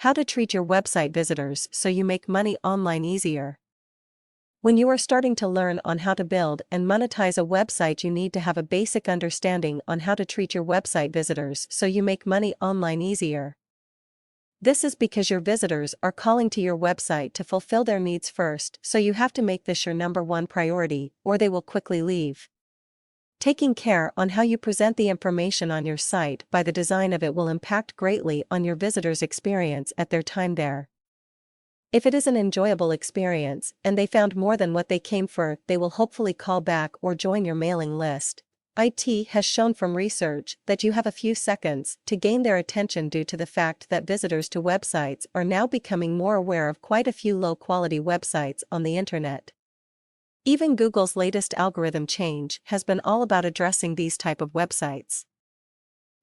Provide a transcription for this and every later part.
How to treat your website visitors so you make money online easier. When you are starting to learn on how to build and monetize a website, you need to have a basic understanding on how to treat your website visitors so you make money online easier. This is because your visitors are calling to your website to fulfill their needs first, so you have to make this your number one priority, or they will quickly leave. Taking care on how you present the information on your site by the design of it will impact greatly on your visitors' experience at their time there. If it is an enjoyable experience and they found more than what they came for, they will hopefully call back or join your mailing list. IT has shown from research that you have a few seconds to gain their attention due to the fact that visitors to websites are now becoming more aware of quite a few low-quality websites on the internet. Even Google's latest algorithm change has been all about addressing these type of websites.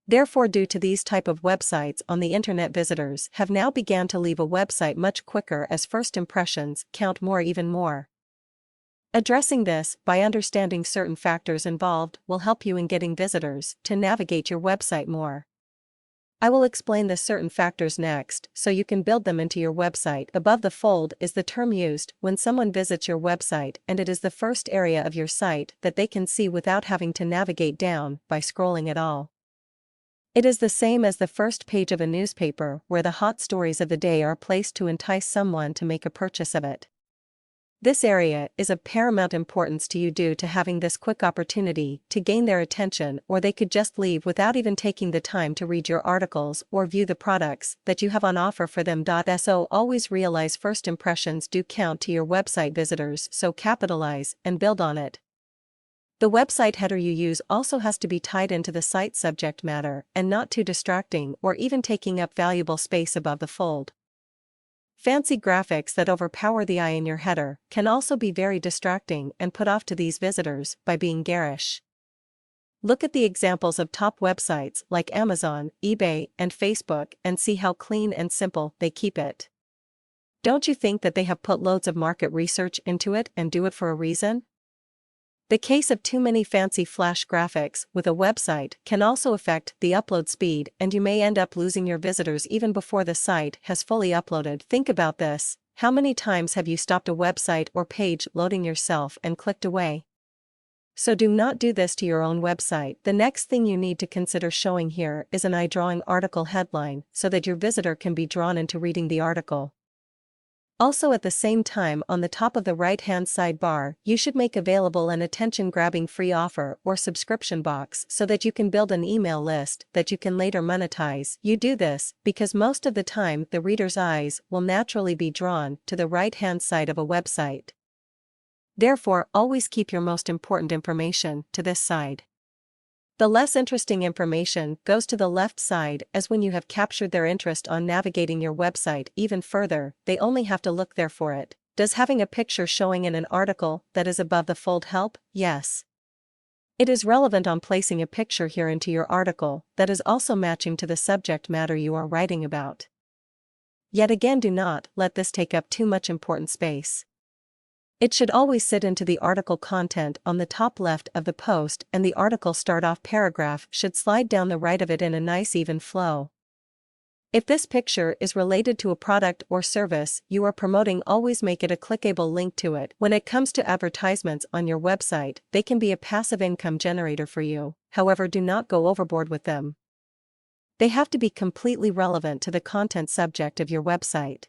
Therefore, due to these type of websites on the internet, visitors have now began to leave a website much quicker as first impressions count even more. Addressing this by understanding certain factors involved will help you in getting visitors to navigate your website more. I will explain the certain factors next so you can build them into your website. Above the fold is the term used when someone visits your website, and it is the first area of your site that they can see without having to navigate down by scrolling at all. It is the same as the first page of a newspaper where the hot stories of the day are placed to entice someone to make a purchase of it. This area is of paramount importance to you due to having this quick opportunity to gain their attention, or they could just leave without even taking the time to read your articles or view the products that you have on offer for them. So always realize first impressions do count to your website visitors, so capitalize and build on it. The website header you use also has to be tied into the site subject matter and not too distracting or even taking up valuable space above the fold. Fancy graphics that overpower the eye in your header can also be very distracting and put off to these visitors by being garish. Look at the examples of top websites like Amazon, eBay, and Facebook and see how clean and simple they keep it. Don't you think that they have put loads of market research into it and do it for a reason? The case of too many fancy flash graphics with a website can also affect the upload speed, and you may end up losing your visitors even before the site has fully uploaded. Think about this. How many times have you stopped a website or page loading yourself and clicked away? So do not do this to your own website. The next thing you need to consider showing here is an eye-drawing article headline so that your visitor can be drawn into reading the article. Also, at the same time, on the top of the right-hand sidebar, you should make available an attention-grabbing free offer or subscription box so that you can build an email list that you can later monetize. You do this because most of the time the reader's eyes will naturally be drawn to the right-hand side of a website. Therefore, always keep your most important information to this side. The less interesting information goes to the left side, as when you have captured their interest on navigating your website even further, they only have to look there for it. Does having a picture showing in an article that is above the fold help? Yes. It is relevant on placing a picture here into your article that is also matching to the subject matter you are writing about. Yet again, do not let this take up too much important space. It should always sit into the article content on the top left of the post, and the article start-off paragraph should slide down the right of it in a nice even flow. If this picture is related to a product or service you are promoting, always make it a clickable link to it. When it comes to advertisements on your website, they can be a passive income generator for you, however, do not go overboard with them. They have to be completely relevant to the content subject of your website.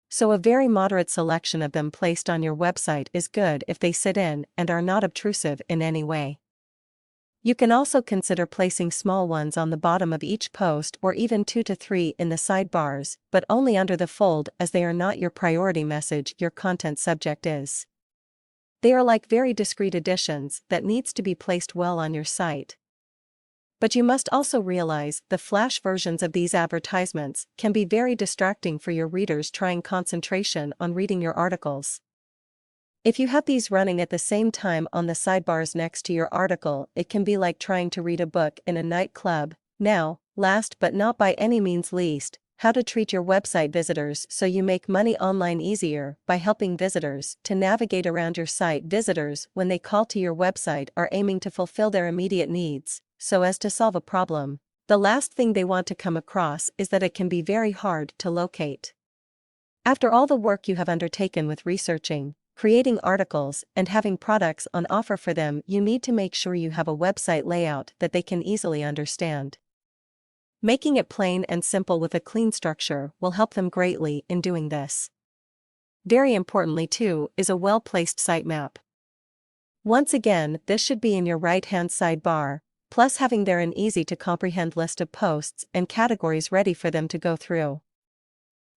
So a very moderate selection of them placed on your website is good if they sit in and are not obtrusive in any way. You can also consider placing small ones on the bottom of each post, or even 2 to 3 in the sidebars, but only under the fold, as they are not your priority message your content subject is. They are like very discreet additions that needs to be placed well on your site. But you must also realize the flash versions of these advertisements can be very distracting for your readers trying concentration on reading your articles. If you have these running at the same time on the sidebars next to your article, it can be like trying to read a book in a nightclub. Now, last but not by any means least, how to treat your website visitors so you make money online easier by helping visitors to navigate around your site. Visitors, when they call to your website, are aiming to fulfill their immediate needs, so as to solve a problem The last thing they want to come across is that it can be very hard to locate. After all the work you have undertaken with researching, creating articles, and having products on offer for them, you need to make sure you have a website layout that they can easily understand. Making it plain and simple with a clean structure will help them greatly in doing this. Very importantly too is a well-placed sitemap. Once again, this should be in your right-hand sidebar, plus having there an easy-to-comprehend list of posts and categories ready for them to go through.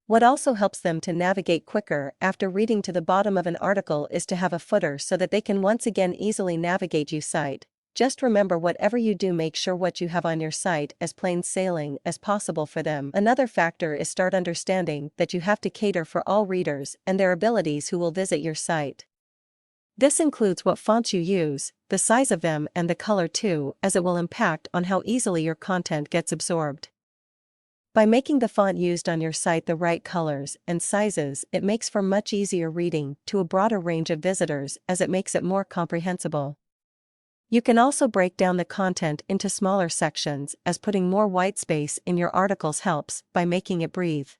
What also helps them to navigate quicker after reading to the bottom of an article is to have a footer so that they can once again easily navigate your site. Just remember, whatever you do, make sure what you have on your site as plain sailing as possible for them. Another factor is start understanding that you have to cater for all readers and their abilities who will visit your site. This includes what fonts you use, the size of them, and the color too, as it will impact on how easily your content gets absorbed. By making the font used on your site the right colors and sizes, it makes for much easier reading to a broader range of visitors, as it makes it more comprehensible. You can also break down the content into smaller sections, as putting more white space in your articles helps by making it breathe.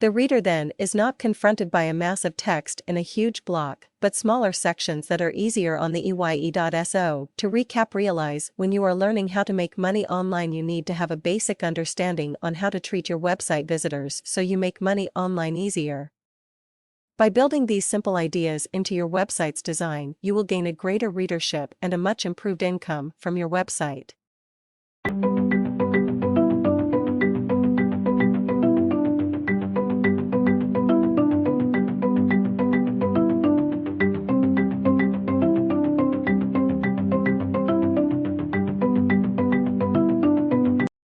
The reader then is not confronted by a massive text in a huge block, but smaller sections that are easier on the EYE.so. To recap, realize when you are learning how to make money online, you need to have a basic understanding on how to treat your website visitors so you make money online easier. By building these simple ideas into your website's design, you will gain a greater readership and a much improved income from your website.